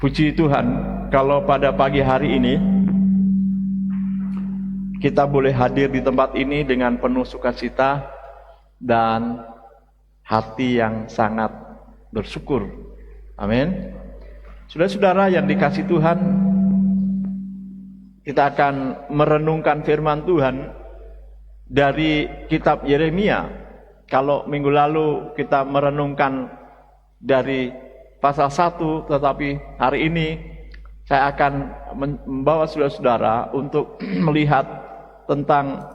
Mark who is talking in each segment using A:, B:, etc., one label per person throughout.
A: Puji Tuhan, kalau pada pagi hari ini kita boleh hadir di tempat ini dengan penuh sukacita dan hati yang sangat bersyukur. Amin. Saudara-saudara yang dikasihi Tuhan, kita akan merenungkan firman Tuhan dari kitab Yeremia. Kalau minggu lalu kita merenungkan dari pasal 1, tetapi hari ini saya akan membawa saudara-saudara untuk melihat tentang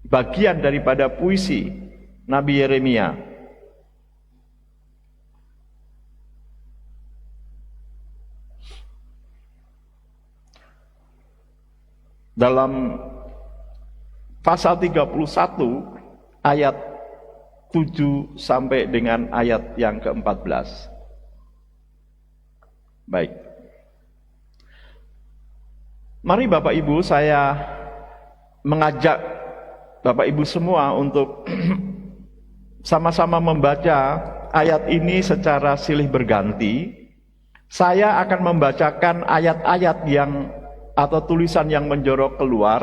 A: bagian daripada puisi Nabi Yeremia. Dalam pasal 31 ayat 7 sampai dengan ayat yang ke-14. Baik. Mari Bapak Ibu, saya mengajak Bapak Ibu semua untuk sama-sama membaca ayat ini secara silih berganti. Saya akan membacakan ayat-ayat yang atau tulisan yang menjorok keluar,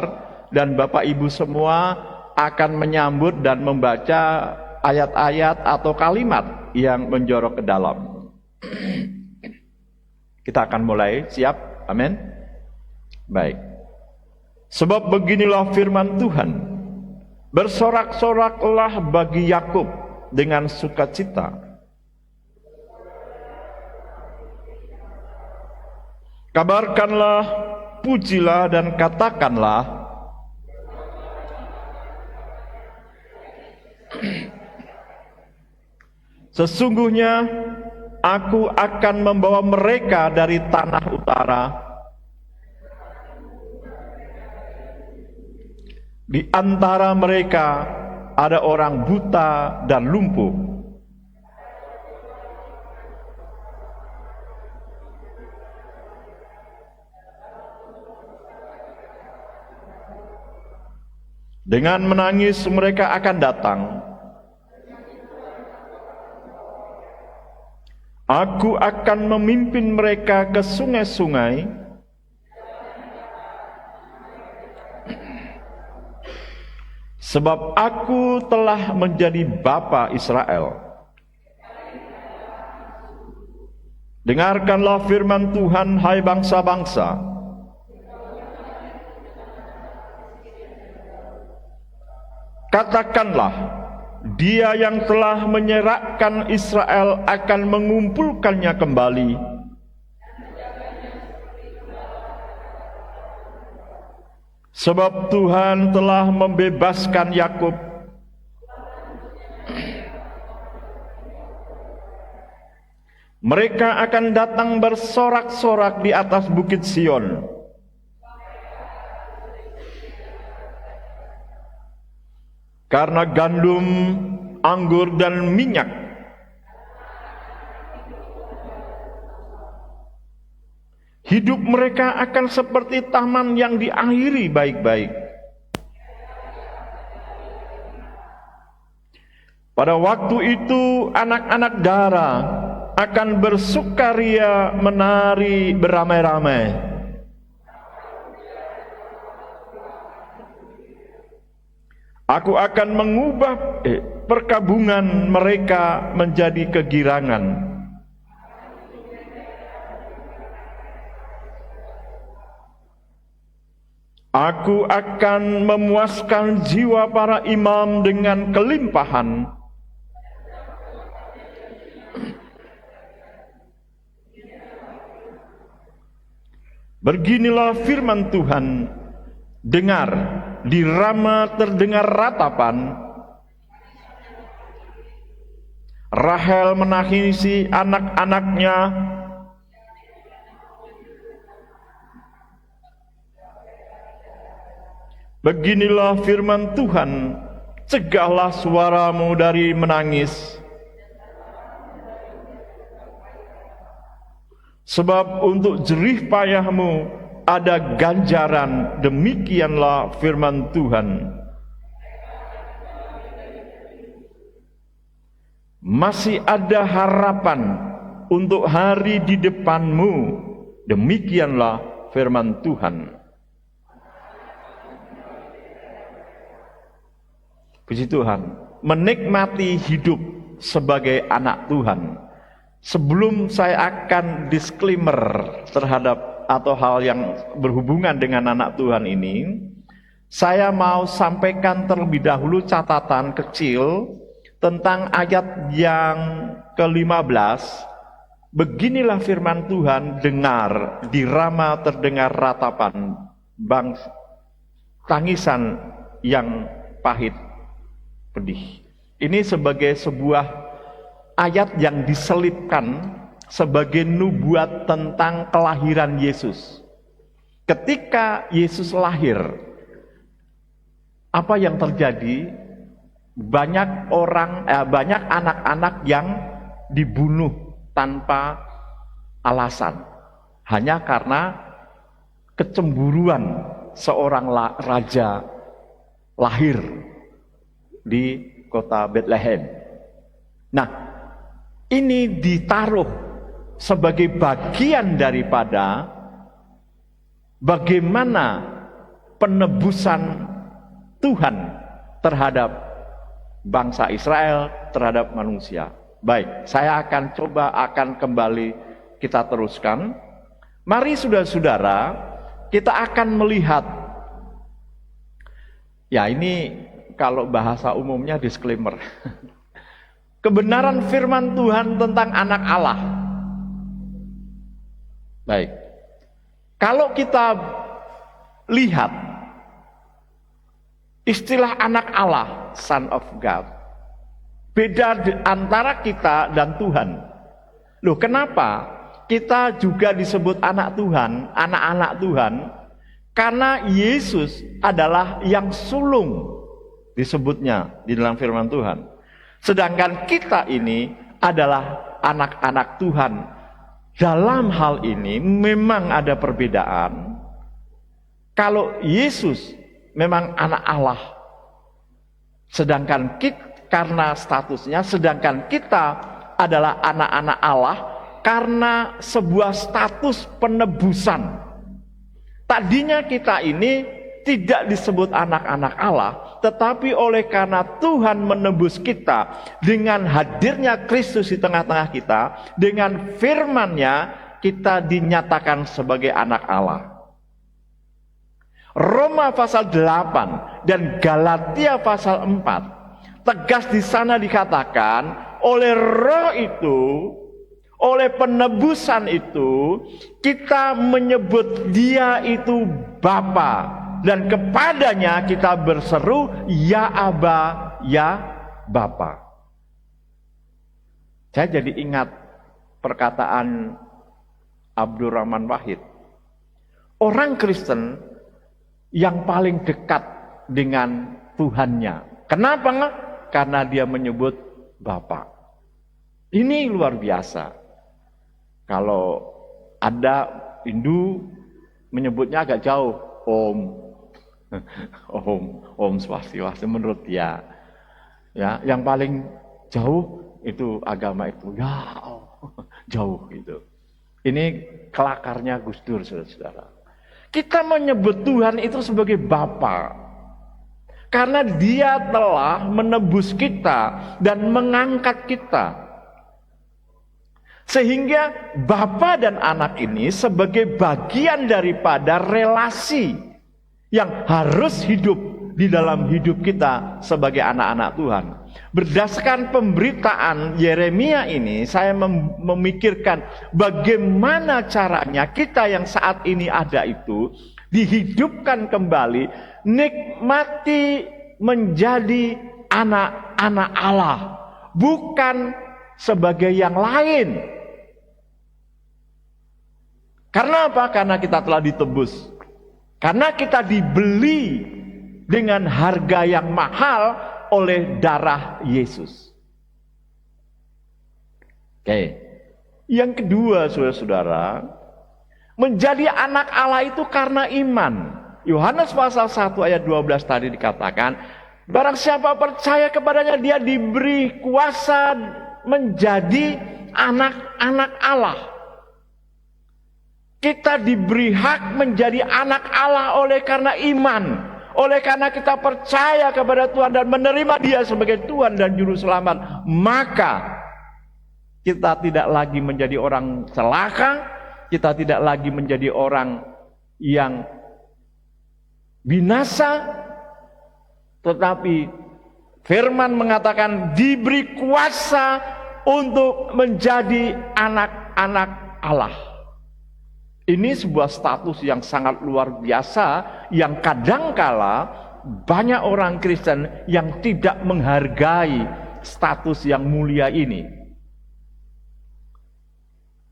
A: dan Bapak Ibu semua akan menyambut dan membaca ayat-ayat atau kalimat yang menjorok ke dalam. Kita akan mulai, siap? Amin. Baik. Sebab beginilah firman Tuhan, bersorak-soraklah bagi Yakub dengan sukacita. Kabarkanlah, pujilah dan katakanlah, sesungguhnya aku akan membawa mereka dari tanah utara, di antara mereka ada orang buta dan lumpuh. Dengan menangis mereka akan datang. Aku akan memimpin mereka ke sungai-sungai, sebab aku telah menjadi bapa Israel. Dengarkanlah firman Tuhan, hai bangsa-bangsa. Katakanlah, Dia yang telah menyerahkan Israel akan mengumpulkannya kembali. Sebab Tuhan telah membebaskan Yakub. Mereka akan datang bersorak-sorak di atas bukit Sion. Karena gandum, anggur dan minyak hidup mereka akan seperti taman yang diairi baik-baik. Pada waktu itu anak-anak dara akan bersukaria menari beramai-ramai. Aku akan mengubah perkabungan mereka menjadi kegirangan. Aku akan memuaskan jiwa para imam dengan kelimpahan. Beginilah firman Tuhan, dengar, di Rama terdengar ratapan. Rahel menangisi anak-anaknya. Beginilah firman Tuhan, cegahlah suaramu dari menangis. Sebab untuk jerih payahmu ada ganjaran, demikianlah firman Tuhan. Masih ada harapan untuk hari di depanmu. Demikianlah firman Tuhan. Puji Tuhan, menikmati hidup sebagai anak Tuhan. Sebelum saya akan disclaimer terhadap atau hal yang berhubungan dengan anak Tuhan ini, saya mau sampaikan terlebih dahulu catatan kecil tentang ayat yang ke-15. Beginilah firman Tuhan, dengar, di Rama terdengar ratapan, tangisan yang pahit pedih. Ini sebagai sebuah ayat yang diselipkan sebagai nubuat tentang kelahiran Yesus. Ketika Yesus lahir, apa yang terjadi? Banyak anak-anak yang dibunuh tanpa alasan, hanya karena kecemburuan seorang raja lahir di kota Bethlehem. Nah, ini ditaruh sebagai bagian daripada bagaimana penebusan Tuhan terhadap bangsa Israel, terhadap manusia. Baik, saya akan kembali kita teruskan. Mari saudara-saudara, kita akan melihat. Ya, ini kalau bahasa umumnya disclaimer. Kebenaran firman Tuhan tentang anak Allah. Baik. Kalau kita lihat istilah anak Allah, Son of God, beda antara kita dan Tuhan. Loh, kenapa kita juga disebut anak Tuhan, anak-anak Tuhan? Karena Yesus adalah yang sulung, disebutnya di dalam firman Tuhan. Sedangkan kita ini adalah anak-anak Tuhan. Dalam hal ini memang ada perbedaan. Kalau Yesus memang anak Allah, sedangkan kita karena statusnya, sedangkan kita adalah anak-anak Allah karena sebuah status penebusan. Tadinya kita ini tidak disebut anak-anak Allah, tetapi oleh karena Tuhan menebus kita dengan hadirnya Kristus di tengah-tengah kita, dengan firman-Nya kita dinyatakan sebagai anak Allah. Roma pasal 8 dan Galatia pasal 4 tegas di sana dikatakan, oleh Roh itu, oleh penebusan itu, kita menyebut Dia itu Bapa, dan kepadanya kita berseru, ya Aba, ya Bapa. Saya jadi ingat perkataan Abdurrahman Wahid. Orang Kristen yang paling dekat dengan Tuhannya. Kenapa enggak? Karena dia menyebut Bapa. Ini luar biasa. Kalau ada Hindu menyebutnya agak jauh, Om, Om Swastiastu menurut dia. Ya, yang paling jauh itu agama itu, ya jauh gitu. Ini kelakarnya Gus Dur, saudara-saudara. Kita menyebut Tuhan itu sebagai Bapa. Karena Dia telah menebus kita dan mengangkat kita. Sehingga Bapa dan Anak ini sebagai bagian daripada relasi yang harus hidup di dalam hidup kita sebagai anak-anak Tuhan. Berdasarkan pemberitaan Yeremia ini, saya memikirkan bagaimana caranya kita yang saat ini ada itu dihidupkan kembali, nikmati menjadi anak-anak Allah, bukan sebagai yang lain. Karena apa? Karena kita telah ditebus. Karena kita dibeli dengan harga yang mahal oleh darah Yesus. Oke. Yang kedua, saudara-saudara, menjadi anak Allah itu karena iman. Yohanes pasal 1 ayat 12 tadi dikatakan, barang siapa percaya kepadanya, dia diberi kuasa menjadi anak-anak Allah. Kita diberi hak menjadi anak Allah oleh karena iman, oleh karena kita percaya kepada Tuhan dan menerima Dia sebagai Tuhan dan Juru Selamat. Maka kita tidak lagi menjadi orang celaka, kita tidak lagi menjadi orang yang binasa, tetapi firman mengatakan diberi kuasa untuk menjadi anak-anak Allah. Ini sebuah status yang sangat luar biasa, yang kadangkala banyak orang Kristen yang tidak menghargai status yang mulia ini.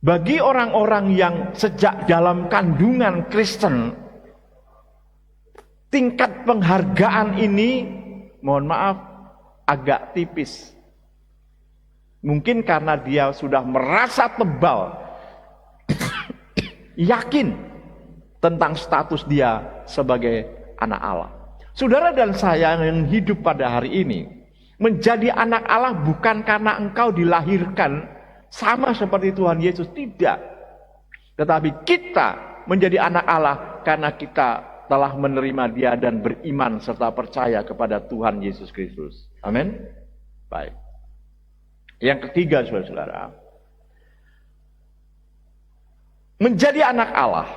A: Bagi orang-orang yang sejak dalam kandungan Kristen, tingkat penghargaan ini, mohon maaf, agak tipis. Mungkin karena dia sudah merasa tebal, yakin tentang status dia sebagai anak Allah. Saudara dan saya yang hidup pada hari ini, menjadi anak Allah bukan karena engkau dilahirkan sama seperti Tuhan Yesus, tidak. Tetapi kita menjadi anak Allah karena kita telah menerima Dia dan beriman serta percaya kepada Tuhan Yesus Kristus. Amin. Baik. Yang ketiga, saudara-saudara, menjadi anak Allah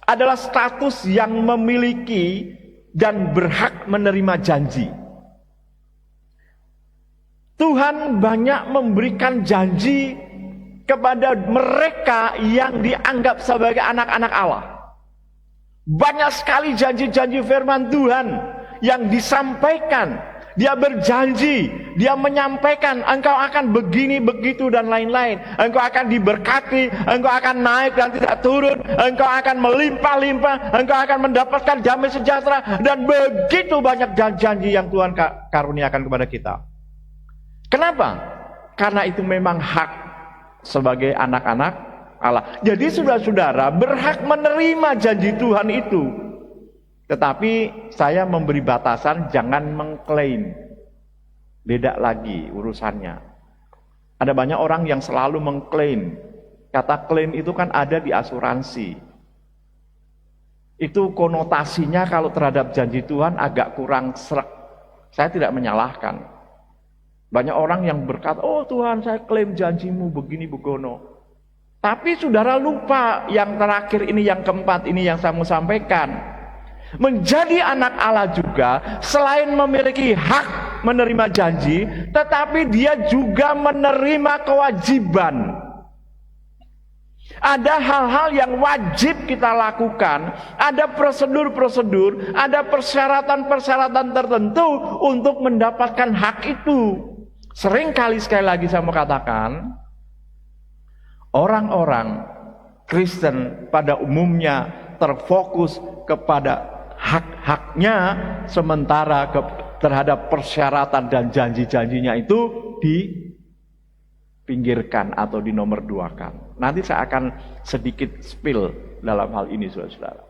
A: adalah status yang memiliki dan berhak menerima janji. Tuhan banyak memberikan janji kepada mereka yang dianggap sebagai anak-anak Allah. Banyak sekali janji-janji firman Tuhan yang disampaikan. Dia berjanji, dia menyampaikan engkau akan begini, begitu dan lain-lain. Engkau akan diberkati, engkau akan naik dan tidak turun, engkau akan melimpah-limpah, engkau akan mendapatkan damai sejahtera, dan begitu banyak janji yang Tuhan karuniakan kepada kita. Kenapa? Karena itu memang hak sebagai anak-anak Allah. Jadi saudara-saudara berhak menerima janji Tuhan itu. Tetapi saya memberi batasan, jangan mengklaim. Beda lagi urusannya. Ada banyak orang yang selalu mengklaim. Kata klaim itu kan ada di asuransi. Itu konotasinya kalau terhadap janji Tuhan agak kurang sreg. Saya tidak menyalahkan. Banyak orang yang berkata, oh Tuhan saya klaim janjimu begini begono. Tapi saudara lupa yang terakhir ini, yang keempat ini yang saya mau sampaikan. Menjadi anak Allah juga selain memiliki hak menerima janji, tetapi dia juga menerima kewajiban. Ada hal-hal yang wajib kita lakukan, ada prosedur-prosedur, ada persyaratan-persyaratan tertentu untuk mendapatkan hak itu. Seringkali sekali lagi saya mau katakan, orang-orang Kristen pada umumnya terfokus kepada hak-haknya, sementara terhadap persyaratan dan janji-janjinya itu dipinggirkan atau dinomorduakan. Nanti saya akan sedikit spill dalam hal ini, saudara-saudara.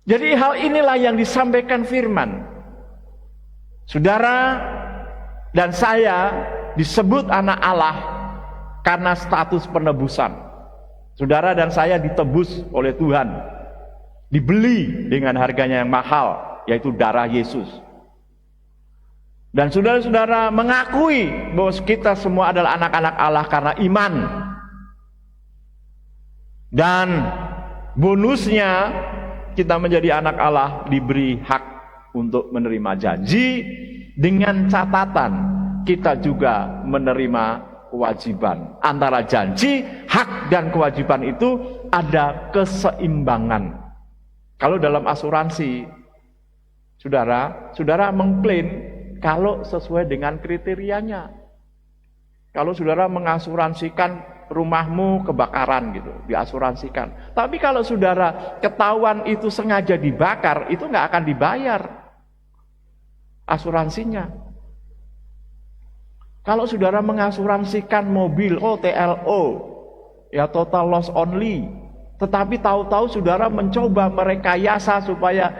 A: Jadi hal inilah yang disampaikan firman. Saudara dan saya disebut anak Allah karena status penebusan. Saudara dan saya ditebus oleh Tuhan, dibeli dengan harganya yang mahal, yaitu darah Yesus. Dan saudara-saudara mengakui bahwa kita semua adalah anak-anak Allah karena iman. Dan bonusnya kita menjadi anak Allah diberi hak untuk menerima janji, dengan catatan kita juga menerima kewajiban. Antara janji, hak dan kewajiban itu ada keseimbangan. Kalau dalam asuransi, saudara mengklaim kalau sesuai dengan kriterianya. Kalau saudara mengasuransikan rumahmu kebakaran gitu, diasuransikan. Tapi kalau saudara ketahuan itu sengaja dibakar, itu nggak akan dibayar asuransinya. Kalau saudara mengasuransikan mobil, TLO, ya total loss only. Tetapi tahu-tahu saudara mencoba merekayasa supaya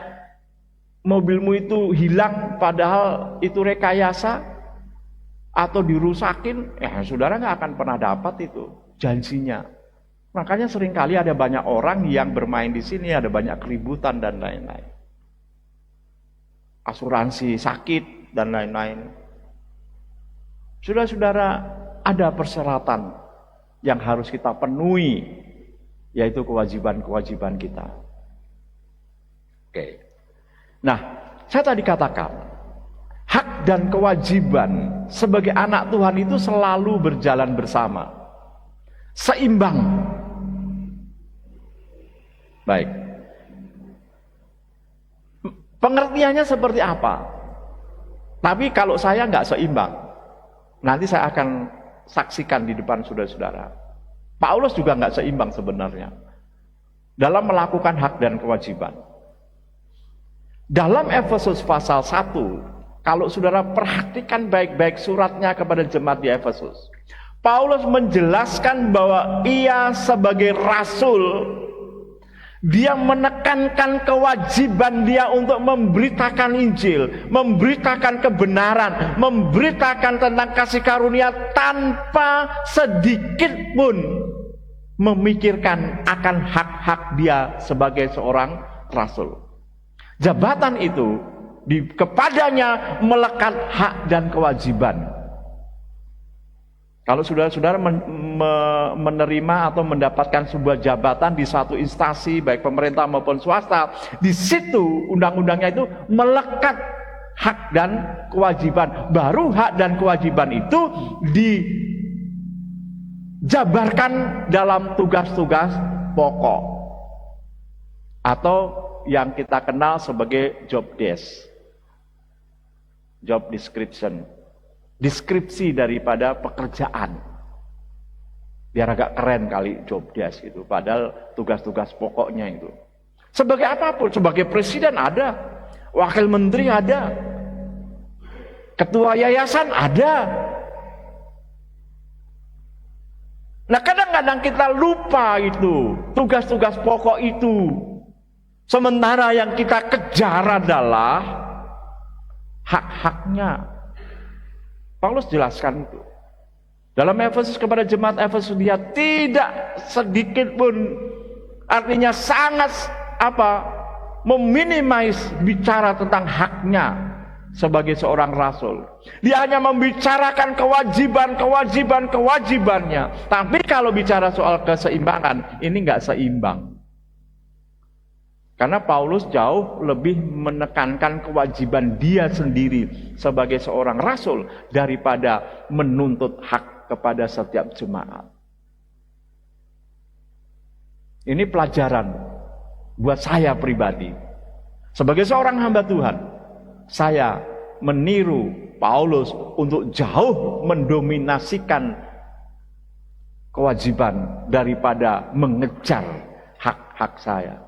A: mobilmu itu hilang, padahal itu rekayasa, atau dirusakin, ya saudara nggak akan pernah dapat itu janjinya. Makanya seringkali ada banyak orang yang bermain di sini, ada banyak keributan dan lain-lain. Asuransi sakit dan lain-lain. Saudara-saudara, ada persyaratan yang harus kita penuhi, yaitu kewajiban-kewajiban kita. Oke. Nah, saya tadi katakan, hak dan kewajiban sebagai anak Tuhan itu selalu berjalan bersama, seimbang. Baik. Pengertiannya seperti apa? Tapi kalau saya nggak seimbang, nanti saya akan saksikan di depan saudara-saudara. Paulus juga nggak seimbang sebenarnya dalam melakukan hak dan kewajiban. Dalam Efesus pasal 1, kalau saudara perhatikan baik-baik suratnya kepada jemaat di Efesus, Paulus menjelaskan bahwa ia sebagai rasul, dia menekankan kewajiban dia untuk memberitakan Injil, memberitakan kebenaran, memberitakan tentang kasih karunia tanpa sedikit pun memikirkan akan hak-hak dia sebagai seorang rasul. Jabatan itu kepadanya melekat hak dan kewajiban. Kalau saudara-saudara menerima atau mendapatkan sebuah jabatan di satu instansi, baik pemerintah maupun swasta, di situ undang-undangnya itu melekat hak dan kewajiban. Baru hak dan kewajiban itu dijabarkan dalam tugas-tugas pokok atau yang kita kenal sebagai job desk, job description. Deskripsi daripada pekerjaan. Biar agak keren kali job desk itu. Padahal tugas-tugas pokoknya itu. Sebagai apapun, sebagai presiden ada, wakil menteri ada, ketua yayasan ada. Nah kadang-kadang kita lupa itu, tugas-tugas pokok itu. Sementara yang kita kejar adalah hak-haknya. Paulus jelaskan itu. Dalam Efesus kepada jemaat Efesus, dia tidak sedikit pun, artinya sangat meminimais bicara tentang haknya sebagai seorang rasul. Dia hanya membicarakan kewajibannya. Tapi kalau bicara soal keseimbangan, ini nggak seimbang. Karena Paulus jauh lebih menekankan kewajiban dia sendiri sebagai seorang rasul daripada menuntut hak kepada setiap jemaat. Ini pelajaran buat saya pribadi. Sebagai seorang hamba Tuhan, saya meniru Paulus untuk jauh mendominasikan kewajiban daripada mengejar hak-hak saya.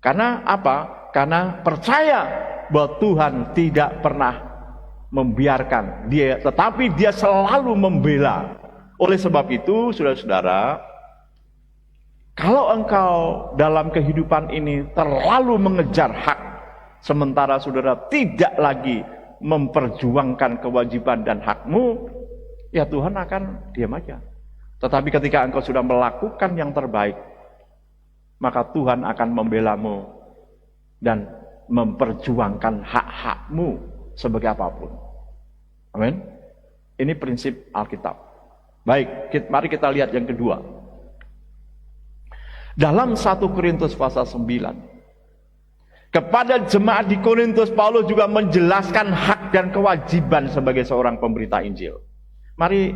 A: Karena apa? Karena percaya bahwa Tuhan tidak pernah membiarkan dia, tetapi dia selalu membela. Oleh sebab itu, saudara-saudara, kalau engkau dalam kehidupan ini terlalu mengejar hak, sementara saudara tidak lagi memperjuangkan kewajiban dan hakmu, ya Tuhan akan diam aja. Tetapi ketika engkau sudah melakukan yang terbaik, maka Tuhan akan membelamu dan memperjuangkan hak-hakmu sebagai apapun. Amin. Ini prinsip Alkitab. Baik, mari kita lihat yang kedua. Dalam 1 Korintus pasal 9, kepada jemaat di Korintus, Paulus juga menjelaskan hak dan kewajiban sebagai seorang pemberita Injil. Mari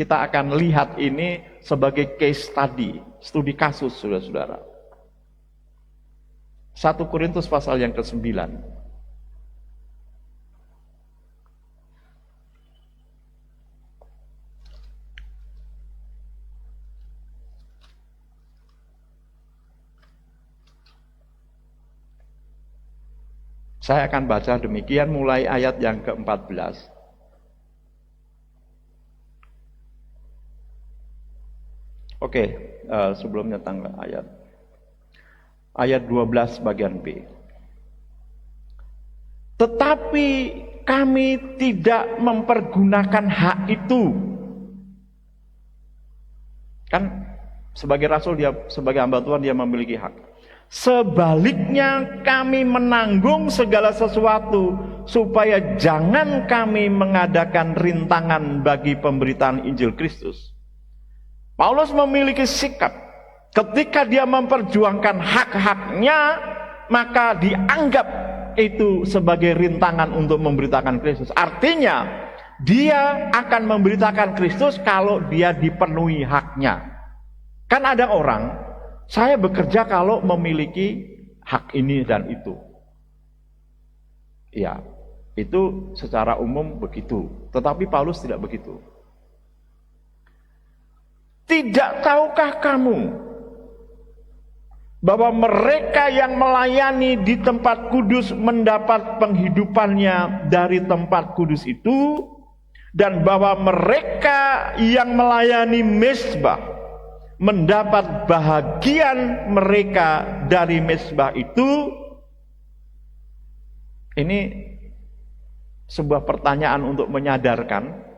A: kita akan lihat ini sebagai case study, studi kasus, saudara-saudara. 1 Korintus pasal yang ke-9. Saya akan baca demikian mulai ayat yang ke-14. Oke, sebelumnya tanggal ayat 12 bagian B. Tetapi kami tidak mempergunakan hak itu. Kan sebagai rasul, dia sebagai hamba Tuhan, dia memiliki hak. Sebaliknya kami menanggung segala sesuatu supaya jangan kami mengadakan rintangan bagi pemberitaan Injil Kristus. Paulus memiliki sikap, ketika dia memperjuangkan hak-haknya, maka dianggap itu sebagai rintangan untuk memberitakan Kristus. Artinya dia akan memberitakan Kristus kalau dia dipenuhi haknya. Kan ada orang, saya bekerja kalau memiliki hak ini dan itu. Ya, itu secara umum begitu. Tetapi Paulus tidak begitu. Tidak tahukah kamu bahwa mereka yang melayani di tempat kudus mendapat penghidupannya dari tempat kudus itu, dan bahwa mereka yang melayani mezbah mendapat bahagian mereka dari mezbah itu? Ini sebuah pertanyaan untuk menyadarkan.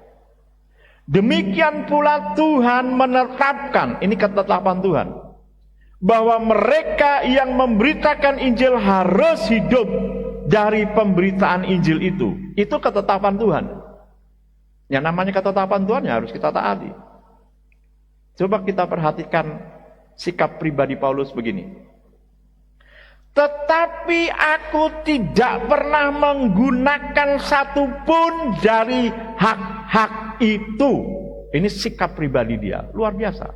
A: Demikian pula Tuhan menetapkan, ini ketetapan Tuhan, bahwa mereka yang memberitakan Injil harus hidup dari pemberitaan Injil itu. Itu ketetapan Tuhan. Yang namanya ketetapan Tuhan ya harus kita taati. Coba kita perhatikan sikap pribadi Paulus begini. Tetapi aku tidak pernah menggunakan satupun dari hak-hak itu. Ini sikap pribadi dia, luar biasa.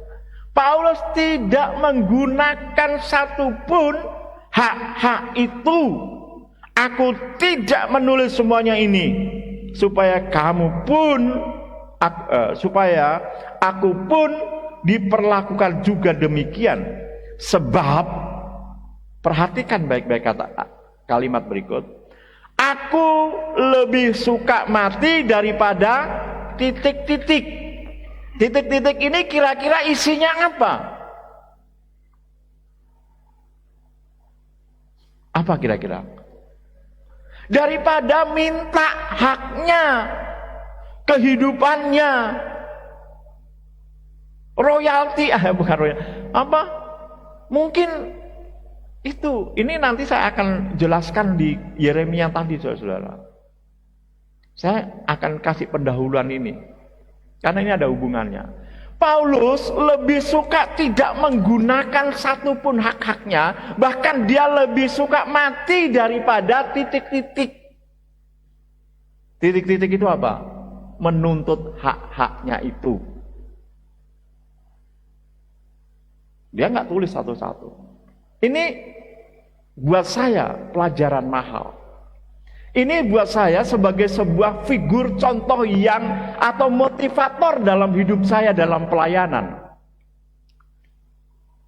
A: Paulus tidak menggunakan satupun hak-hak itu. Aku tidak menulis semuanya ini supaya aku pun diperlakukan juga demikian. Sebab, perhatikan baik-baik kalimat berikut. Aku lebih suka mati daripada titik-titik. Titik-titik ini kira-kira isinya apa? Apa kira-kira? Daripada minta haknya, kehidupannya, royalti, bukan royalti, apa? Mungkin itu. Ini nanti saya akan jelaskan di Yeremia tadi, saudara. Saya akan kasih pendahuluan ini, karena ini ada hubungannya. Paulus lebih suka tidak menggunakan satupun hak-haknya, bahkan dia lebih suka mati daripada titik-titik. Titik-titik itu apa? Menuntut hak-haknya itu. Dia nggak tulis satu-satu. Ini buat saya pelajaran mahal. Ini buat saya sebagai sebuah figur contoh yang atau motivator dalam hidup saya dalam pelayanan.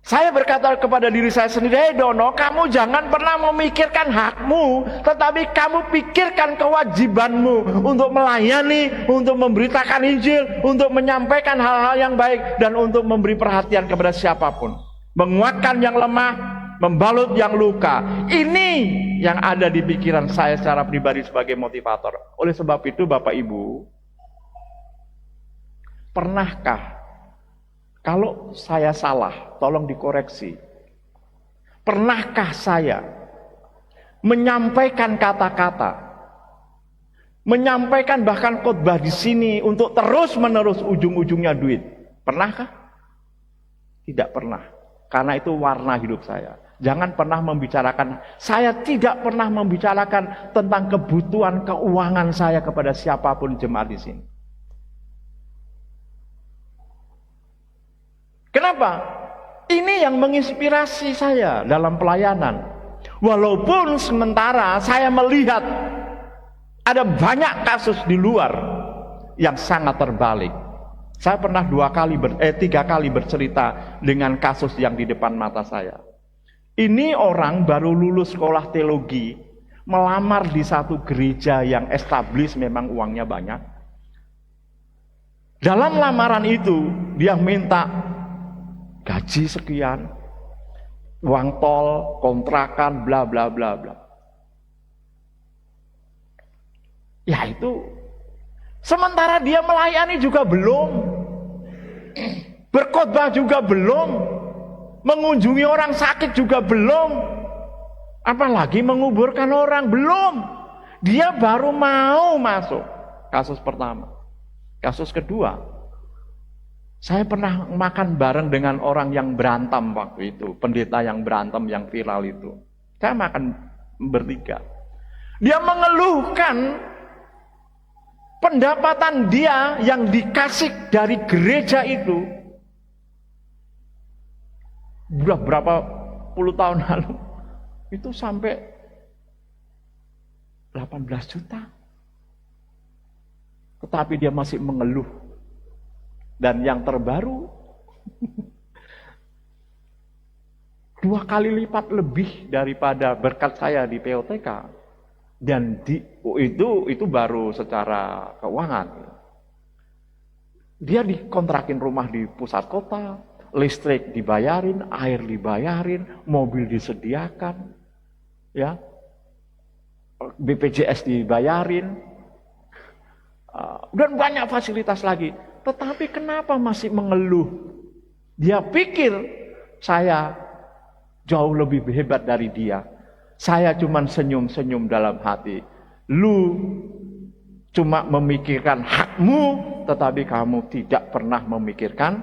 A: Saya berkata kepada diri saya sendiri, "Hei Dono, kamu jangan pernah memikirkan hakmu, tetapi kamu pikirkan kewajibanmu untuk melayani, untuk memberitakan Injil, untuk menyampaikan hal-hal yang baik, dan untuk memberi perhatian kepada siapapun. Menguatkan yang lemah, membalut yang luka." Ini yang ada di pikiran saya secara pribadi sebagai motivator. Oleh sebab itu, Bapak Ibu, pernahkah kalau saya salah, tolong dikoreksi. Pernahkah saya menyampaikan kata-kata, menyampaikan bahkan khotbah di sini untuk terus-menerus ujung-ujungnya duit? Pernahkah? Tidak pernah. Karena itu warna hidup saya. Jangan pernah membicarakan, saya tidak pernah membicarakan tentang kebutuhan keuangan saya kepada siapapun jemaat di sini. Kenapa? Ini yang menginspirasi saya dalam pelayanan. Walaupun sementara saya melihat ada banyak kasus di luar yang sangat terbalik. Saya pernah 3 kali bercerita dengan kasus yang di depan mata saya. Ini orang baru lulus sekolah teologi, melamar di satu gereja yang establis, memang uangnya banyak. Dalam lamaran itu, dia minta gaji sekian, uang tol, kontrakan, bla bla bla bla. Ya itu. Sementara dia melayani juga belum. Berkhotbah juga belum. Mengunjungi orang sakit juga belum. Apalagi menguburkan orang, belum. Dia baru mau masuk. Kasus pertama. Kasus kedua, saya pernah makan bareng dengan orang yang berantem waktu itu. Pendeta yang berantem, yang viral itu. Saya makan bertiga. Dia mengeluhkan pendapatan dia yang dikasih dari gereja itu. Udah berapa puluh tahun lalu. Itu sampai 18 juta. Tetapi dia masih mengeluh. Dan yang terbaru 2 kali lipat lebih daripada berkat saya di POTK. Dan itu baru secara keuangan. Dia dikontrakin rumah di pusat kota, listrik dibayarin, air dibayarin, mobil disediakan, ya, BPJS dibayarin. Dan banyak fasilitas lagi. Tetapi kenapa masih mengeluh? Dia pikir saya jauh lebih hebat dari dia. Saya cuma senyum-senyum dalam hati. Lu cuma memikirkan hakmu, tetapi kamu tidak pernah memikirkan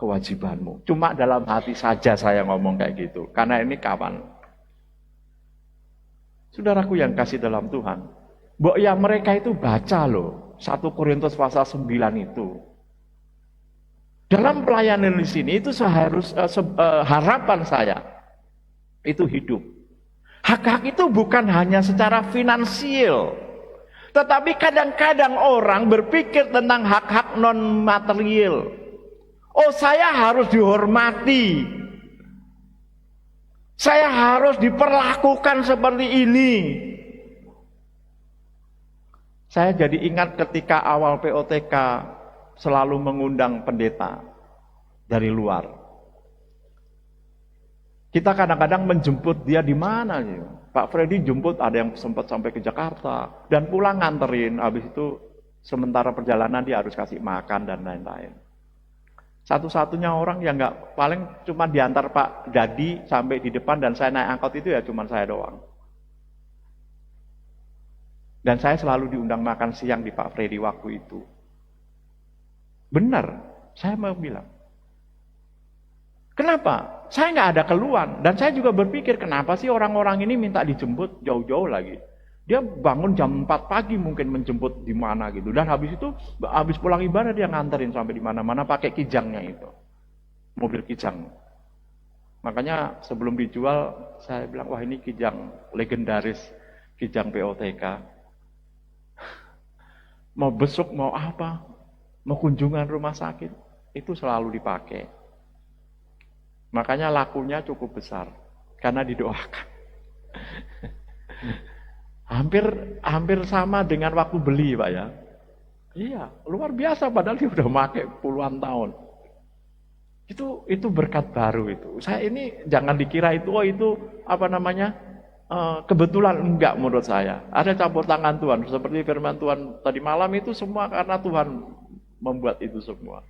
A: kewajibanmu. Cuma dalam hati saja saya ngomong kayak gitu. Karena ini kawan. Saudaraku yang kasih dalam Tuhan. Mbok ya mereka itu baca loh. 1 Korintus pasal 9 itu. Dalam pelayanan di sini itu harapan saya itu hidup. Hak-hak itu bukan hanya secara finansial, tetapi kadang-kadang orang berpikir tentang hak-hak non material. Oh, saya harus dihormati. Saya harus diperlakukan seperti ini. Saya jadi ingat ketika awal POTK selalu mengundang pendeta dari luar. Kita kadang-kadang menjemput dia di mana sih? Pak Freddy jemput, ada yang sempat sampai ke Jakarta dan pulang nganterin. Habis itu sementara perjalanan dia harus kasih makan dan lain-lain. Satu-satunya orang yang nggak, paling cuma diantar Pak Dadi sampai di depan dan saya naik angkot itu ya cuma saya doang. Dan saya selalu diundang makan siang di Pak Freddy waktu itu. Benar, saya mau bilang. Kenapa? Saya nggak ada keluhan. Dan saya juga berpikir, kenapa sih orang-orang ini minta dijemput jauh-jauh lagi? Dia bangun jam 4 pagi mungkin menjemput di mana gitu. Dan habis itu, habis pulang ibadah dia nganterin sampai di mana-mana pakai kijangnya itu. Mobil kijang. Makanya sebelum dijual, saya bilang, wah ini kijang legendaris, kijang POTK. Mau besuk, mau apa, mau kunjungan rumah sakit, itu selalu dipakai. Makanya lakunya cukup besar, karena didoakan. hampir sama dengan waktu beli, Pak ya. Iya, luar biasa, padahal dia udah pakai puluhan tahun. Itu berkat baru itu. Saya ini jangan dikira itu, kebetulan, enggak menurut saya. Ada campur tangan Tuhan. Seperti firman Tuhan tadi malam itu semua karena Tuhan membuat itu semua.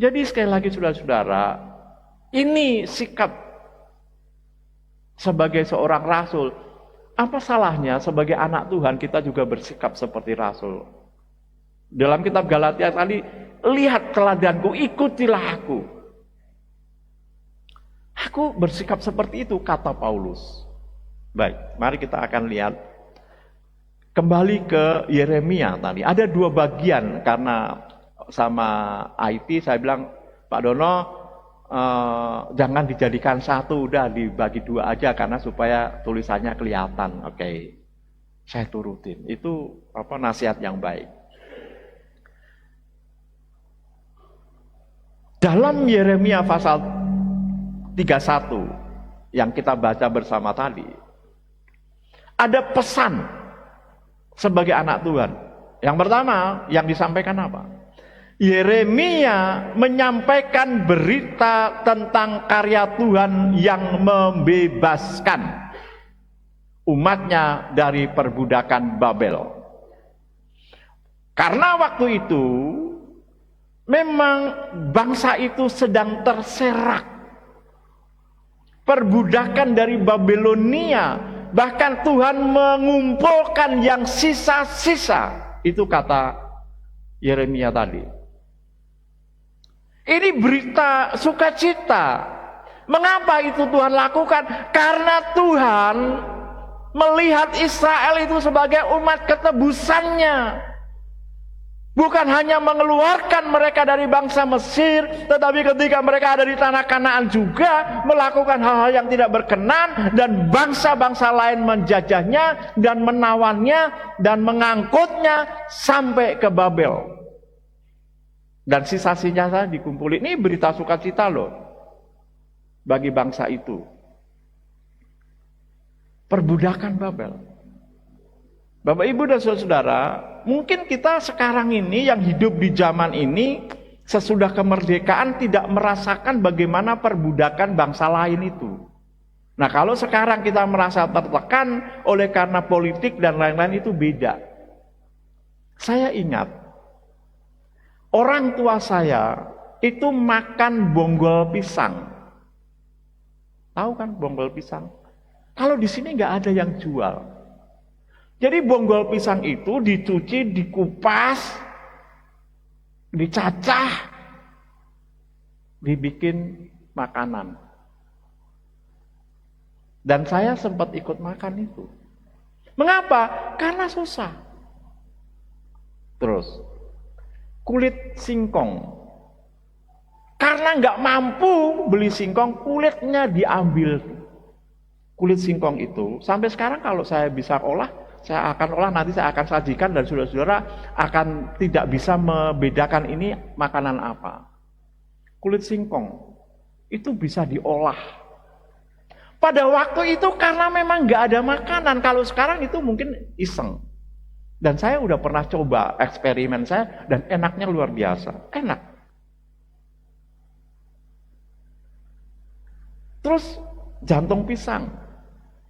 A: Jadi sekali lagi saudara-saudara, ini sikap sebagai seorang rasul. Apa salahnya sebagai anak Tuhan kita juga bersikap seperti rasul? Dalam kitab Galatia tadi, lihat teladanku, ikutilah aku. Aku bersikap seperti itu, kata Paulus. Baik, mari kita akan lihat kembali ke Yeremia tadi. Ada 2 bagian karena sama IT saya bilang, Pak Dono jangan dijadikan satu, udah dibagi 2 aja karena supaya tulisannya kelihatan. Oke, saya turutin. Itu nasihat yang baik. Dalam Yeremia pasal 31 yang kita baca bersama tadi, ada pesan sebagai anak Tuhan. Yang pertama, yang disampaikan apa? Yeremia menyampaikan berita tentang karya Tuhan yang membebaskan umatnya dari perbudakan Babel. Karena waktu itu memang bangsa itu sedang terserak. Perbudakan dari Babilonia, bahkan Tuhan mengumpulkan yang sisa-sisa. Itu kata Yeremia tadi. Ini berita sukacita. Mengapa itu Tuhan lakukan? Karena Tuhan melihat Israel itu sebagai umat ketebusannya. Bukan hanya mengeluarkan mereka dari bangsa Mesir, tetapi ketika mereka ada di tanah Kanaan juga melakukan hal-hal yang tidak berkenan, dan bangsa-bangsa lain menjajahnya dan menawannya dan mengangkutnya sampai ke Babel. Dan sisa-sisanya saya dikumpulin. Ini berita sukacita loh bagi bangsa itu. Perbudakan Babel. Bapak, Ibu, dan saudara, mungkin kita sekarang ini yang hidup di zaman ini sesudah kemerdekaan tidak merasakan bagaimana perbudakan bangsa lain itu. Nah, kalau sekarang kita merasa tertekan oleh karena politik dan lain-lain, itu beda. Saya ingat orang tua saya itu makan bonggol pisang. Tahu kan bonggol pisang? Kalau di sini nggak ada yang jual. Jadi bonggol pisang itu dicuci, dikupas, dicacah, dibikin makanan. Dan saya sempat ikut makan itu. Mengapa? Karena susah. Terus, kulit singkong. Karena nggak mampu beli singkong, kulitnya diambil. Kulit singkong itu, sampai sekarang kalau saya bisa olah, saya akan olah, nanti saya akan sajikan, dan saudara-saudara akan tidak bisa membedakan ini makanan apa. Kulit singkong itu bisa diolah. Pada waktu itu karena memang nggak ada makanan. Kalau sekarang itu mungkin iseng. Dan saya udah pernah coba eksperimen saya, dan enaknya luar biasa. Enak. Terus jantung pisang.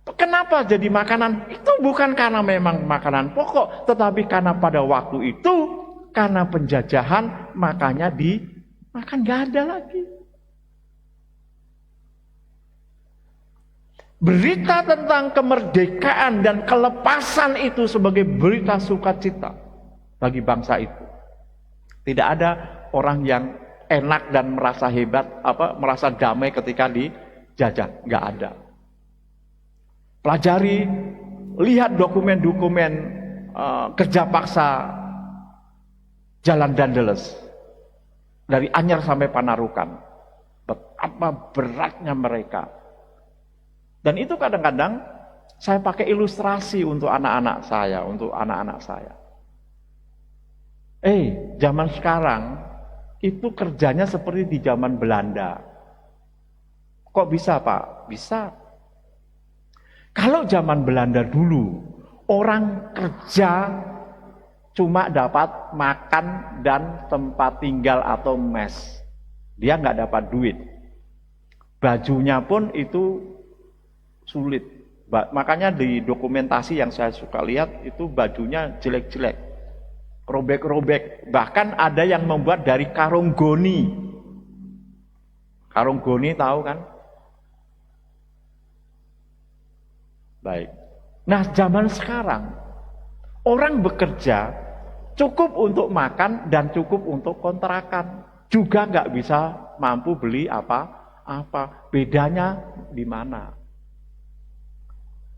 A: Kenapa jadi makanan? Itu bukan karena memang makanan pokok, tetapi karena pada waktu itu, karena penjajahan, makanya dimakan, gak ada lagi. Berita tentang kemerdekaan dan kelepasan itu sebagai berita sukacita bagi bangsa itu. Tidak ada orang yang enak dan merasa hebat, merasa damai ketika dijajah, gak ada. Pelajari, lihat dokumen-dokumen kerja paksa Jalan Dandeles dari Anyar sampai Panarukan. Betapa beratnya mereka. Dan itu kadang-kadang saya pakai ilustrasi untuk anak-anak saya, zaman sekarang itu kerjanya seperti di zaman Belanda. Kok bisa, Pak? Bisa. Kalau zaman Belanda dulu, orang kerja cuma dapat makan dan tempat tinggal atau mes. Dia nggak dapat duit. Bajunya pun itu sulit. Makanya di dokumentasi yang saya suka lihat, itu bajunya jelek-jelek. Robek-robek. Bahkan ada yang membuat dari karung goni. Karung goni tahu kan? Baik. Nah, zaman sekarang orang bekerja cukup untuk makan dan cukup untuk kontrakan. Juga nggak bisa mampu beli apa-apa. Bedanya di mana?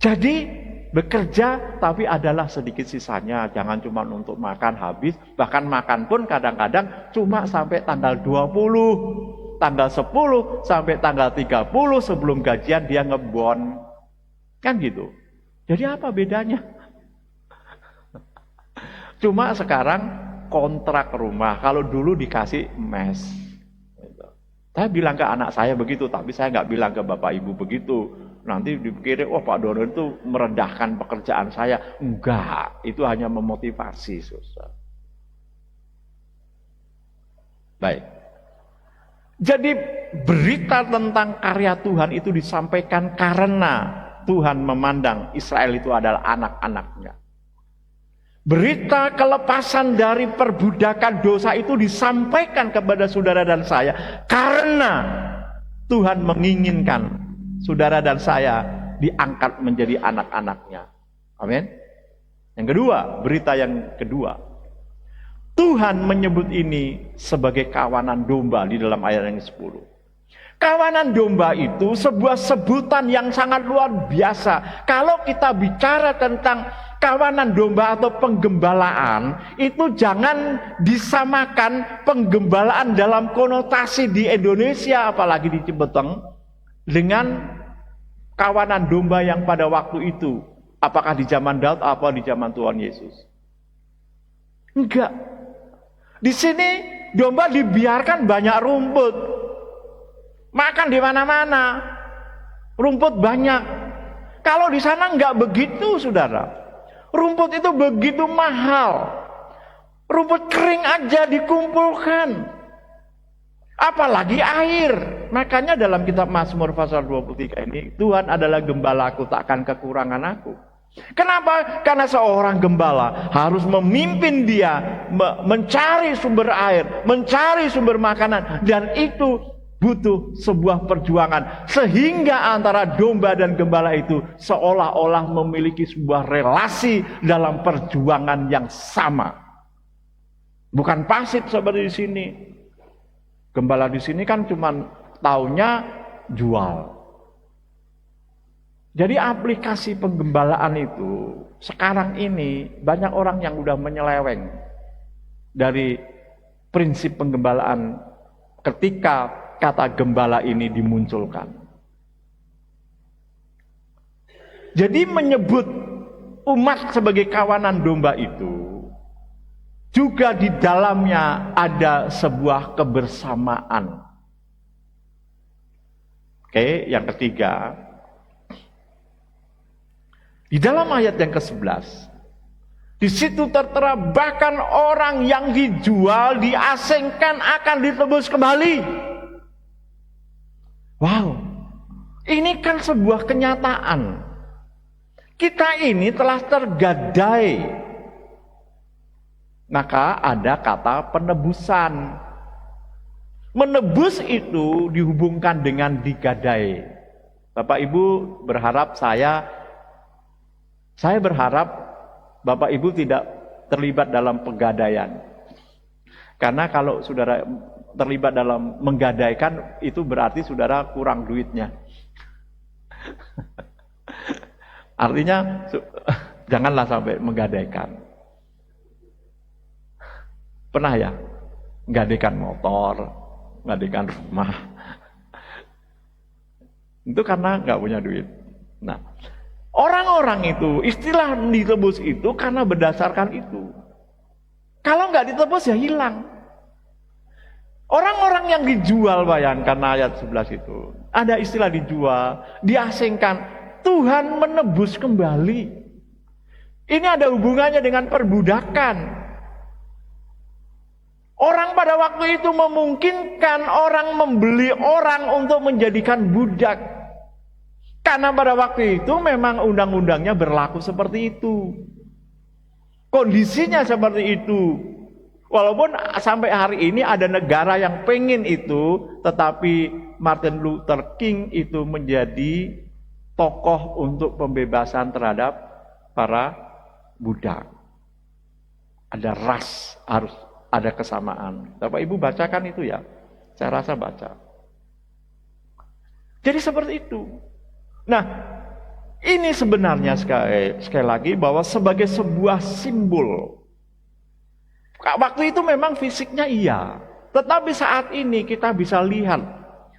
A: Jadi bekerja tapi adalah sedikit sisanya. Jangan cuma untuk makan habis. Bahkan makan pun kadang-kadang cuma sampai tanggal 20. Tanggal 10 sampai tanggal 30 sebelum gajian dia ngebon. Kan gitu. Jadi apa bedanya? Cuma sekarang kontrak rumah. Kalau dulu dikasih mes. Saya bilang ke anak saya begitu, tapi saya nggak bilang ke bapak ibu begitu. Nanti dipikir, Pak Dono itu merendahkan pekerjaan saya. Enggak, itu hanya memotivasi. Susah. Baik. Jadi berita tentang karya Tuhan itu disampaikan karena Tuhan memandang Israel itu adalah anak-anaknya. Berita kelepasan dari perbudakan dosa itu disampaikan kepada saudara dan saya karena Tuhan menginginkan saudara dan saya diangkat menjadi anak-anaknya. Amin. Yang kedua, berita yang kedua, Tuhan menyebut ini sebagai kawanan domba di dalam ayat yang 10. Kawanan domba itu sebuah sebutan yang sangat luar biasa. Kalau kita bicara tentang kawanan domba atau penggembalaan, itu jangan disamakan penggembalaan dalam konotasi di Indonesia, apalagi di Cimeteng, dengan kawanan domba yang pada waktu itu. Apakah di zaman Daud atau di zaman Tuhan Yesus? Enggak. Di sini domba dibiarkan banyak rumput. Makan di mana-mana. Rumput banyak. Kalau di sana enggak begitu, saudara. Rumput itu begitu mahal. Rumput kering aja dikumpulkan. Apalagi air. Makanya dalam kitab Mazmur pasal 23 ini, Tuhan adalah gembalaku, takkan kekurangan aku. Kenapa? Karena seorang gembala harus memimpin dia mencari sumber air, mencari sumber makanan, dan itu butuh sebuah perjuangan, sehingga antara domba dan gembala itu seolah-olah memiliki sebuah relasi dalam perjuangan yang sama. Bukan pasif seperti di sini. Gembala di sini kan cuma taunya jual. Jadi aplikasi penggembalaan itu sekarang ini banyak orang yang udah menyeleweng dari prinsip penggembalaan ketika kata gembala ini dimunculkan. Jadi menyebut umat sebagai kawanan domba itu juga di dalamnya ada sebuah kebersamaan. Oke, yang ketiga, di dalam ayat yang ke-11, di situ tertera bahkan orang yang dijual, diasingkan akan ditebus kembali. Wow, ini kan sebuah kenyataan. Kita ini telah tergadai. Maka ada kata penebusan. Menebus itu dihubungkan dengan digadai. Bapak Ibu berharap saya berharap Bapak Ibu tidak terlibat dalam penggadaian. Karena kalau saudara terlibat dalam menggadaikan, itu berarti saudara kurang duitnya. Artinya janganlah sampai menggadaikan. Pernah ya menggadaikan motor, menggadaikan rumah, itu karena nggak punya duit. Nah, orang-orang itu istilah ditebus itu karena berdasarkan itu. Kalau nggak ditebus ya hilang. Orang-orang yang dijual, bayangkan ayat 11 itu, ada istilah dijual, diasingkan, Tuhan menebus kembali. Ini ada hubungannya dengan perbudakan. Orang pada waktu itu memungkinkan orang membeli orang untuk menjadikan budak. Karena pada waktu itu memang undang-undangnya berlaku seperti itu. Kondisinya seperti itu. Walaupun sampai hari ini ada negara yang pengen itu, tetapi Martin Luther King itu menjadi tokoh untuk pembebasan terhadap para budak. Ada ras, harus ada kesamaan. Bapak Ibu bacakan itu ya. Saya rasa baca. Jadi seperti itu. Nah, ini sebenarnya sekali lagi bahwa sebagai sebuah simbol. Waktu itu memang fisiknya iya. Tetapi saat ini kita bisa lihat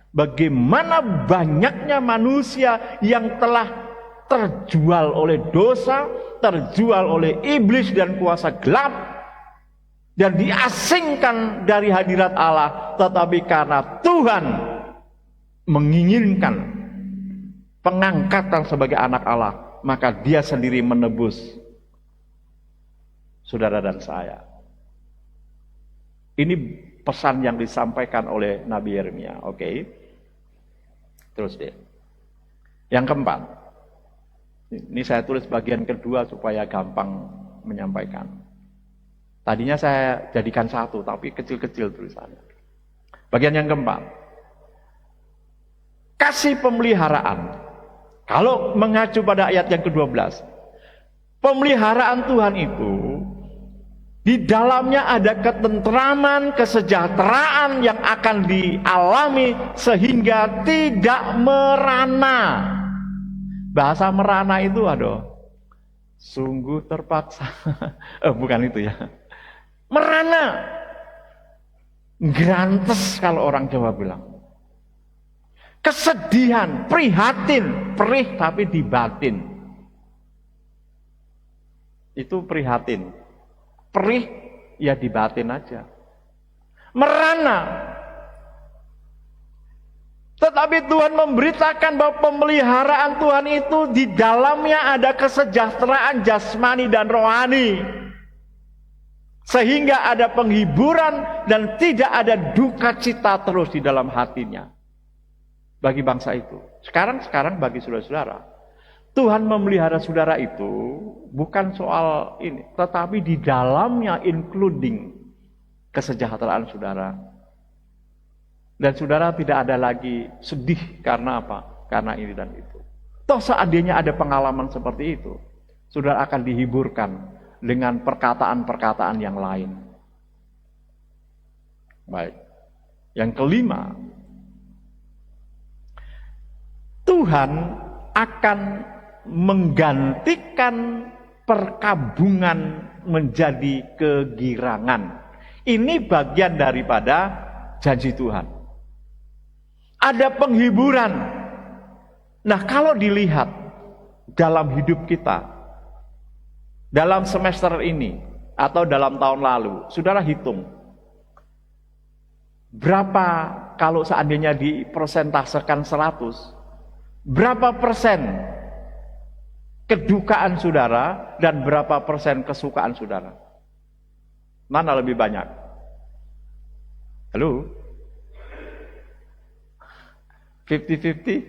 A: bagaimana banyaknya manusia yang telah terjual oleh dosa, terjual oleh iblis dan kuasa gelap, dan diasingkan dari hadirat Allah. Tetapi karena Tuhan menginginkan pengangkatan sebagai anak Allah, maka Dia sendiri menebus saudara dan saya. Ini pesan yang disampaikan oleh Nabi Yeremia. Oke. Terus deh. Yang keempat. Ini saya tulis bagian kedua supaya gampang menyampaikan. Tadinya saya jadikan satu, tapi kecil-kecil tulisannya. Bagian yang keempat, kasih pemeliharaan. Kalau mengacu pada ayat yang ke-12, pemeliharaan Tuhan itu di dalamnya ada ketentraman, kesejahteraan yang akan dialami sehingga tidak merana. Bahasa merana itu sungguh terpaksa. Bukan itu ya. Merana. Grantes kalau orang Jawa bilang. Kesedihan, prihatin, perih tapi di batin. Itu prihatin. Perih ya di batin aja. Merana. Tetapi Tuhan memberitakan bahwa pemeliharaan Tuhan itu di dalamnya ada kesejahteraan jasmani dan rohani. Sehingga ada penghiburan dan tidak ada duka cita terus di dalam hatinya. Bagi bangsa itu. Sekarang bagi saudara-saudara. Tuhan memelihara saudara itu bukan soal ini. Tetapi di dalamnya including kesejahteraan saudara. Dan saudara tidak ada lagi sedih karena apa? Karena ini dan itu. Toh seandainya ada pengalaman seperti itu. Saudara akan dihiburkan dengan perkataan-perkataan yang lain. Baik. Yang kelima. Tuhan akan menggantikan perkabungan menjadi kegirangan. Ini bagian daripada janji Tuhan. Ada penghiburan. Nah, kalau dilihat dalam hidup kita, dalam semester ini atau dalam tahun lalu, saudara hitung berapa kalau seandainya dipersentasekan 100, berapa persen kedukaan saudara dan berapa persen kesukaan saudara? Mana lebih banyak? Halo? 50-50?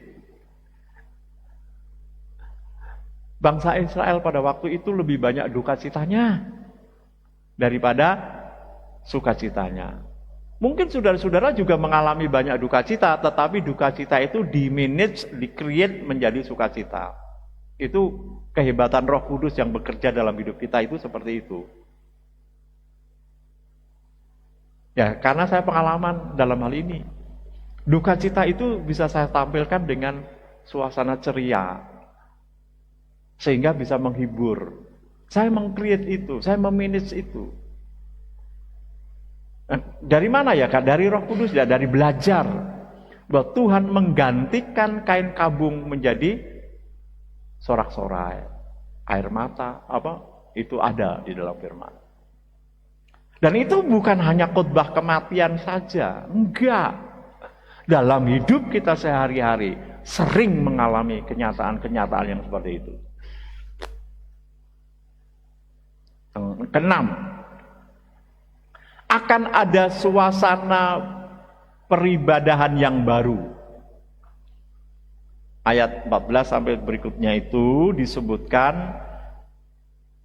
A: Bangsa Israel pada waktu itu lebih banyak duka citanya daripada sukacitanya. Mungkin saudara-saudara juga mengalami banyak duka cita, tetapi duka cita itu di-manage, di-create menjadi sukacita. Itu kehebatan Roh Kudus yang bekerja dalam hidup kita itu seperti itu. Ya, karena saya pengalaman dalam hal ini. Duka cita itu bisa saya tampilkan dengan suasana ceria. Sehingga bisa menghibur. Saya meng-create itu, saya memanage itu. Dari mana ya Kak? Dari Roh Kudus ya, dari belajar bahwa Tuhan menggantikan kain kabung menjadi sorak-sorai, air mata, itu ada di dalam firman. Dan itu bukan hanya khotbah kematian saja, enggak. Dalam hidup kita sehari-hari sering mengalami kenyataan-kenyataan yang seperti itu. Keenam, akan ada suasana peribadahan yang baru. Ayat 14 sampai berikutnya itu disebutkan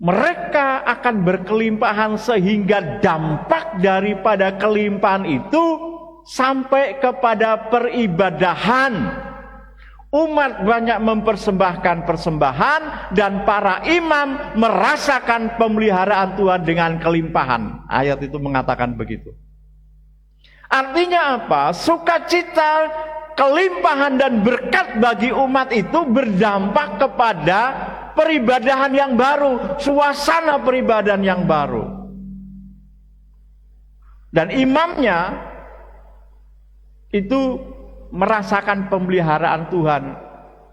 A: mereka akan berkelimpahan sehingga dampak daripada kelimpahan itu sampai kepada peribadahan. Umat banyak mempersembahkan persembahan dan para imam merasakan pemeliharaan Tuhan dengan kelimpahan. Ayat itu mengatakan begitu. Artinya apa? Sukacita, kelimpahan dan berkat bagi umat itu berdampak kepada peribadahan yang baru, suasana peribadahan yang baru. Dan imamnya itu merasakan pemeliharaan Tuhan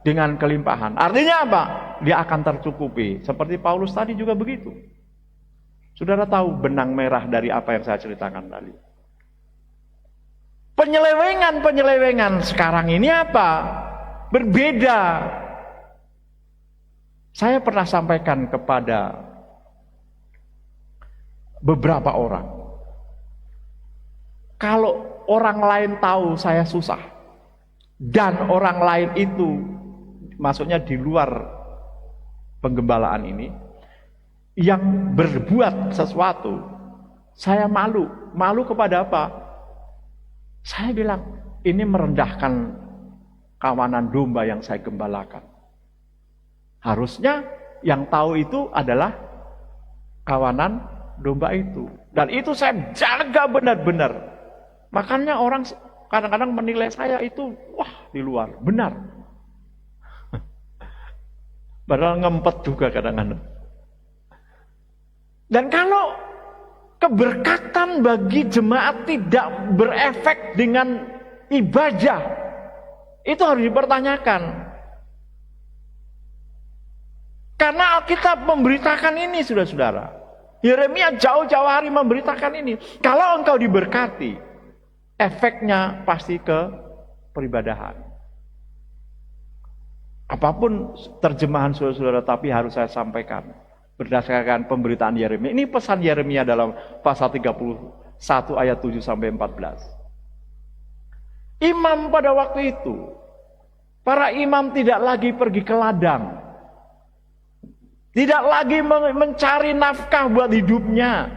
A: dengan kelimpahan. Artinya apa? Dia akan tercukupi. Seperti Paulus tadi juga begitu. Saudara tahu benang merah dari apa yang saya ceritakan tadi. Penyelewengan sekarang ini apa? Berbeda. Saya pernah sampaikan kepada beberapa orang. Kalau orang lain tahu saya susah, dan orang lain itu, maksudnya di luar penggembalaan ini, yang berbuat sesuatu, saya malu. Malu kepada apa? Saya bilang, ini merendahkan kawanan domba yang saya gembalakan. Harusnya yang tahu itu adalah kawanan domba itu. Dan itu saya jaga benar-benar. Makanya orang kadang-kadang menilai saya itu, wah, di luar. Benar. Padahal ngempet juga kadang-kadang. Dan kalau keberkatan bagi jemaat tidak berefek dengan ibadah, itu harus dipertanyakan. Karena Alkitab memberitakan ini, saudara-saudara. Yeremia jauh-jauh hari memberitakan ini. Kalau engkau diberkati, efeknya pasti ke peribadahan. Apapun terjemahan saudara-saudara, tapi harus saya sampaikan berdasarkan pemberitaan Yeremia. Ini pesan Yeremia dalam pasal 31 ayat 7 sampai 14. Imam pada waktu itu, para imam tidak lagi pergi ke ladang. Tidak lagi mencari nafkah buat hidupnya.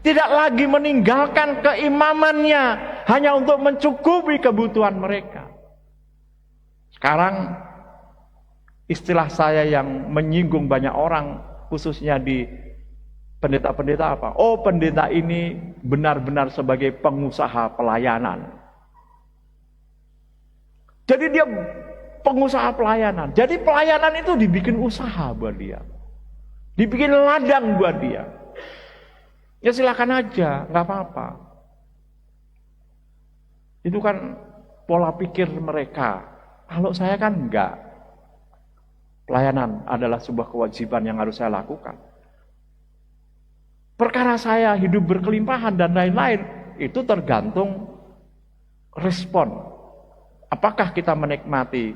A: Tidak lagi meninggalkan keimamannya hanya untuk mencukupi kebutuhan mereka. Sekarang istilah saya yang menyinggung banyak orang, khususnya di pendeta-pendeta apa? Oh, pendeta ini benar-benar sebagai pengusaha pelayanan. Jadi dia pengusaha pelayanan. Jadi pelayanan itu dibikin usaha buat dia. Dibikin ladang buat dia. Ya silakan aja, nggak apa-apa. Itu kan pola pikir mereka. Kalau saya kan enggak. Pelayanan adalah sebuah kewajiban yang harus saya lakukan. Perkara saya hidup berkelimpahan dan lain-lain, itu tergantung respon. Apakah kita menikmati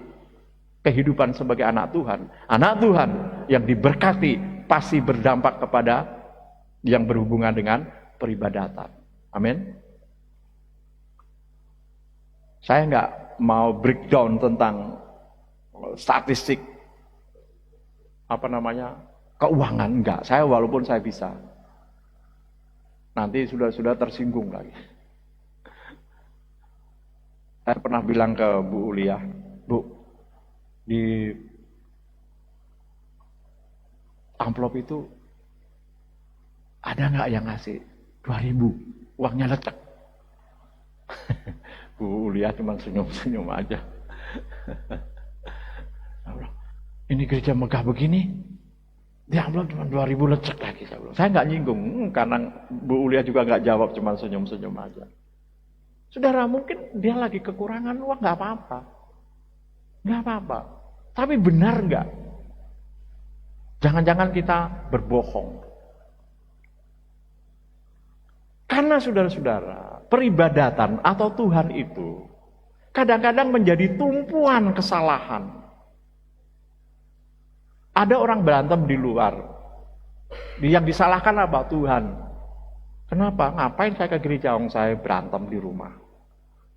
A: kehidupan sebagai anak Tuhan? Anak Tuhan yang diberkati pasti berdampak kepada yang berhubungan dengan peribadatan. Amin. Saya nggak mau breakdown tentang statistik keuangan, enggak. Saya walaupun saya bisa. Nanti sudah tersinggung lagi. Saya pernah bilang ke Bu Ulia, Bu, di amplop itu ada nggak yang ngasih 2.000, uangnya lecek. Bu Ulia cuma senyum-senyum aja. Ini gereja megah begini, di amplop cuma 2.000 lecek lagi. Saya nggak nyinggung, karena Bu Ulia juga nggak jawab, cuma senyum-senyum aja. Saudara, mungkin dia lagi kekurangan uang, nggak apa-apa. Nggak apa-apa. Tapi benar nggak? Jangan-jangan kita berbohong. Karena saudara-saudara, peribadatan atau Tuhan itu kadang-kadang menjadi tumpuan kesalahan. Ada orang berantem di luar. Yang disalahkan apa? Tuhan. Kenapa? Ngapain saya ke gereja? Saya berantem di rumah.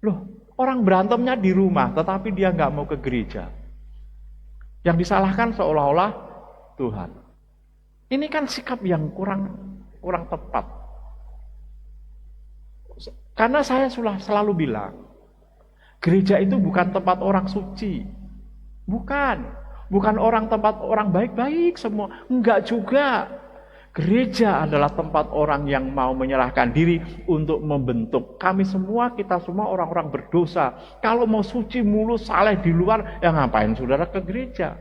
A: Loh, orang berantemnya di rumah, tetapi dia nggak mau ke gereja. Yang disalahkan seolah-olah Tuhan. Ini kan sikap yang kurang tepat. Karena saya selalu bilang, gereja itu bukan tempat orang suci. Bukan tempat orang baik-baik semua. Enggak juga. Gereja adalah tempat orang yang mau menyerahkan diri untuk membentuk. Kita semua orang-orang berdosa. Kalau mau suci, mulus, saleh di luar, ya ngapain saudara ke gereja?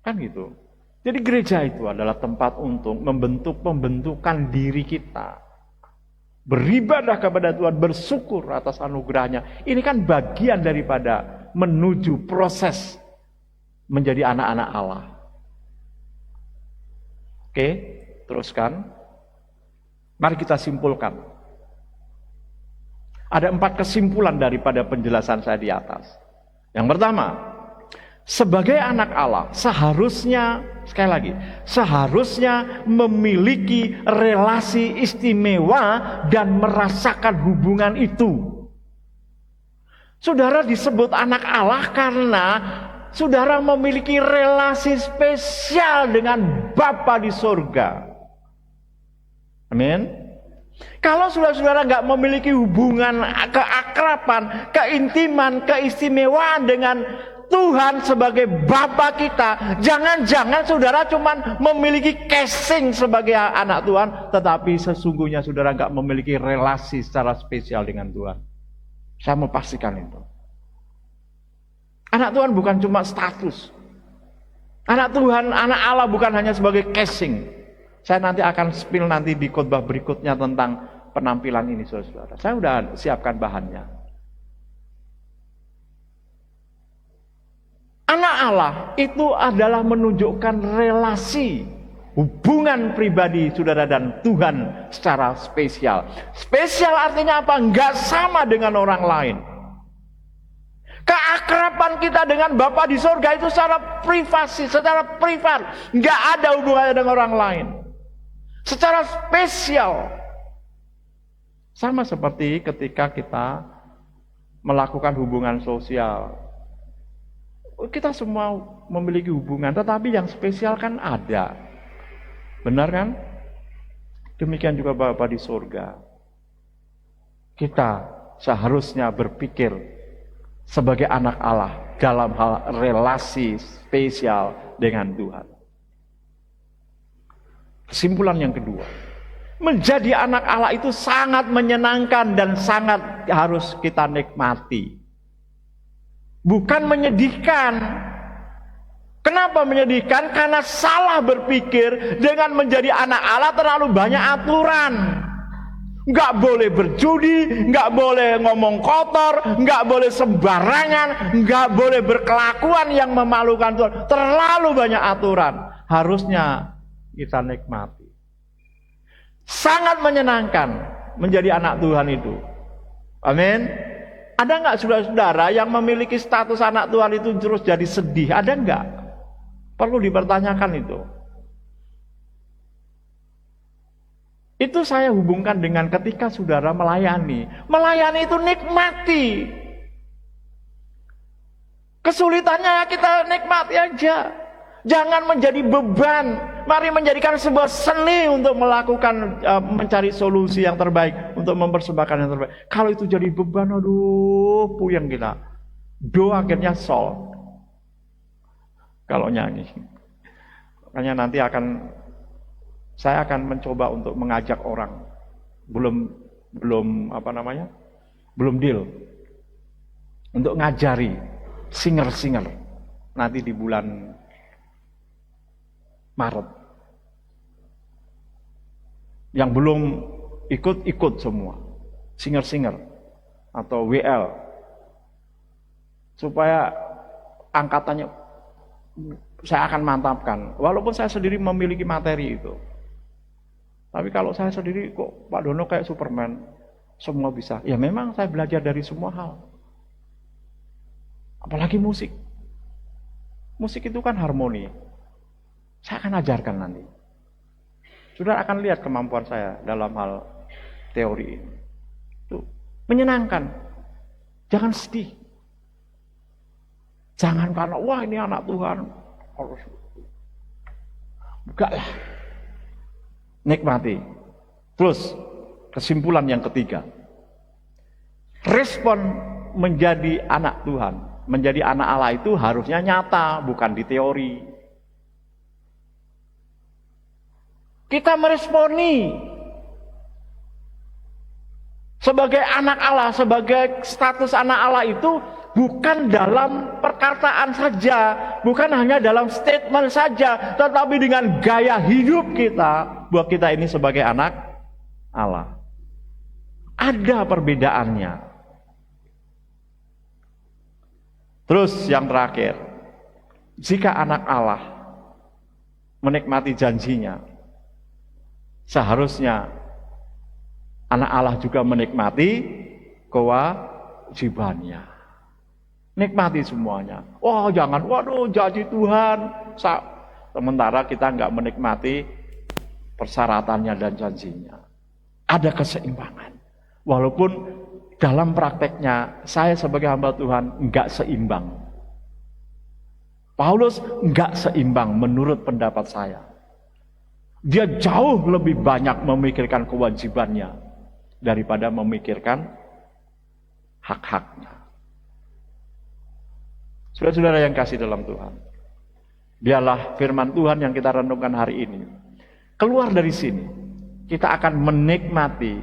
A: Kan gitu. Jadi gereja itu adalah tempat untuk pembentukan diri kita. Beribadah kepada Tuhan, bersyukur atas anugerahnya. Ini kan bagian daripada menuju proses menjadi anak-anak Allah. Oke, teruskan. Mari kita simpulkan. Ada 4 kesimpulan daripada penjelasan saya di atas. Yang pertama, sebagai anak Allah, seharusnya memiliki relasi istimewa dan merasakan hubungan itu. Saudara disebut anak Allah karena saudara memiliki relasi spesial dengan Bapa di surga. Amin. Kalau saudara-saudara nggak memiliki hubungan keakraban, keintiman, keistimewaan dengan Tuhan sebagai Bapa kita, jangan-jangan saudara cuma memiliki casing sebagai anak Tuhan, tetapi sesungguhnya saudara nggak memiliki relasi secara spesial dengan Tuhan. Saya mau pastikan itu. Anak Tuhan bukan cuma status. Anak Tuhan, anak Allah bukan hanya sebagai casing. Saya nanti akan spill nanti di khotbah berikutnya tentang penampilan ini, saudara-saudara. Saya sudah siapkan bahannya. Anak Allah itu adalah menunjukkan relasi, hubungan pribadi saudara dan Tuhan secara spesial. Spesial artinya apa? Enggak sama dengan orang lain. Keakraban kita dengan Bapa di surga itu secara privasi, secara privat, enggak ada hubungannya dengan orang lain. Secara spesial. Sama seperti ketika kita melakukan hubungan sosial. Kita semua memiliki hubungan, tetapi yang spesial kan ada. Benar kan? Demikian juga Bapa di surga. Kita seharusnya berpikir sebagai anak Allah dalam hal relasi spesial dengan Tuhan. Kesimpulan yang kedua, menjadi anak Allah itu sangat menyenangkan dan sangat harus kita nikmati. Bukan menyedihkan. Kenapa menyedihkan? Karena salah berpikir dengan menjadi anak Allah terlalu banyak aturan. Nggak boleh berjudi, nggak boleh ngomong kotor, nggak boleh sembarangan, nggak boleh berkelakuan yang memalukan Tuhan. Terlalu banyak aturan. Harusnya kita nikmati. Sangat menyenangkan menjadi anak Tuhan itu. Amin. Ada nggak saudara-saudara yang memiliki status anak Tuhan itu terus jadi sedih? Ada nggak? Perlu dipertanyakan itu. Itu saya hubungkan dengan ketika saudara melayani. Melayani itu nikmati. Kesulitannya kita nikmati aja. Jangan menjadi beban. Mari menjadikan sebuah seni untuk melakukan, mencari solusi yang terbaik. Untuk mempersembahkan yang terbaik. Kalau itu jadi beban, aduh, puyeng kita. Do akhirnya sol. Kalau nyanyi. Makanya nanti saya akan mencoba untuk mengajak orang. Belum deal. Untuk ngajari singer-singer. Nanti di bulan Maret. Yang belum ikut semua. Singer-singer. Atau WL. Supaya angkatannya saya akan mantapkan. Walaupun saya sendiri memiliki materi itu. Tapi kalau saya sendiri kok Pak Dono kayak Superman. Semua bisa. Ya memang saya belajar dari semua hal. Apalagi musik. Musik itu kan harmoni. Saya akan ajarkan nanti. Saudara akan lihat kemampuan saya dalam hal teori ini. Itu menyenangkan. Jangan sedih. Jangan karena wah ini anak Tuhan harus. Enggak lah. Nikmati. Terus kesimpulan yang ketiga. Respon menjadi anak Tuhan, menjadi anak Allah itu harusnya nyata, bukan di teori. Kita meresponi sebagai anak Allah, sebagai status anak Allah itu bukan dalam perkataan saja, bukan hanya dalam statement saja, tetapi dengan gaya hidup kita, buat kita ini sebagai anak Allah. Ada perbedaannya. Terus yang terakhir, jika anak Allah menikmati janjinya, seharusnya anak Allah juga menikmati kewajibannya. Nikmati semuanya. Oh jangan, waduh janji Tuhan. Sementara kita nggak menikmati persyaratannya dan janjinya. Ada keseimbangan. Walaupun dalam prakteknya saya sebagai hamba Tuhan nggak seimbang. Paulus enggak seimbang menurut pendapat saya. Dia jauh lebih banyak memikirkan kewajibannya daripada memikirkan hak-haknya. Saudara-saudara yang kasih dalam Tuhan, biarlah firman Tuhan yang kita renungkan hari ini keluar dari sini, kita akan menikmati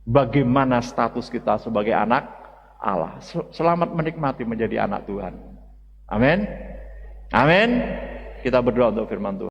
A: bagaimana status kita sebagai anak Allah. Selamat menikmati menjadi anak Tuhan. Amin. Amin. Kita berdoa untuk firman Tuhan.